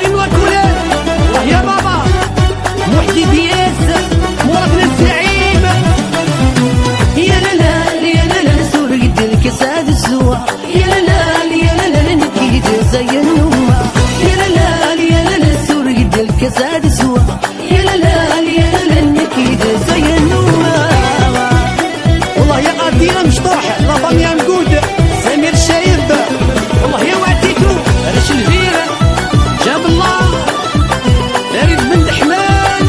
عين وكلان الله يا بابا محدي دياس مرادنا الزعيم يا لا يا لا سور قد الكساد الزوا يا لا نكيد زي النومة يا لا سور قد الكساد الزوا يا لا نكيد زي النومة والله يا قضية مشطوح لافام يا مقود سمير شايب والله يا وعديتو رش الفيرة جاب الله فريد بن حمان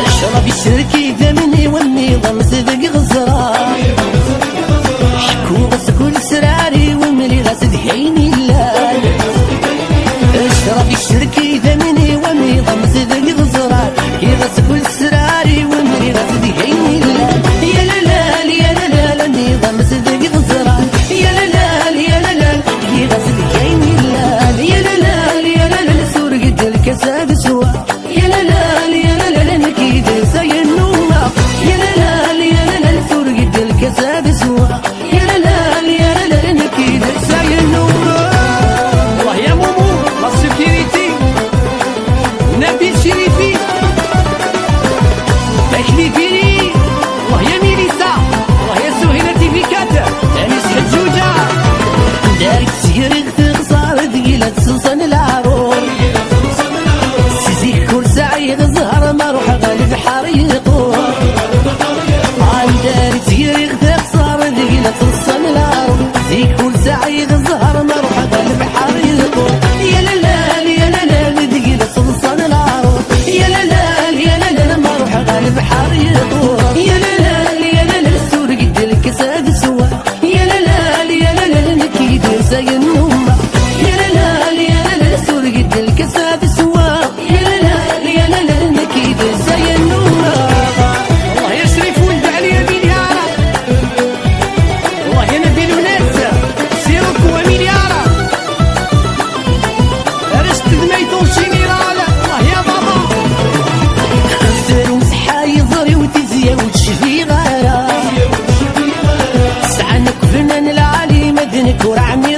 الشرب الشركي ثمني والنظام صدق غزران حكو بس كل سراري وملي غسد حيني الليل الشرب الشركي ثمني والنظام صدق غزران يغس كل سراري وملي غسد حيني الليل يا لا النظام صدق غزران يا لا يغسد حيني الليل يا لا سور قد الكساد سوا يا لا نكيد زي النومة يا لا سور قد الكساد سوا يا لا نكيد زي النومة الله يا مومو لا سيكيريتي نبيل شريفي أكلي فيني الله يا ميليسا الله يا سهيلة تيفيكات أنيس حجوجة دارك سيرك تخسر ثقيلة سلطان العروض سيزيك كل ساعي غزهر ما روح غالب حريقو دارك سيرك تخسر ثقيلة سلطان العروض سيزيك كل ساعي غزهر ما روح غالب حريقو يا لا ثقيلة سلطان العروض يا لا ما روح غالب حريقو يا لا سور قد الكساد سوا يا لا نكيد زي النومة يا لا سور قد الكساد سوا يا لا نكيد زي النومة الله يشرف ولد علي يمين يا رب الله يا نبيل وناس سيرك ومين يا رب رشت دميتو جينيرال الله يا بابا خسر ومسحة يضري وتزيا وتشفي غارة سعنك فنان العالي مدنك ورعمي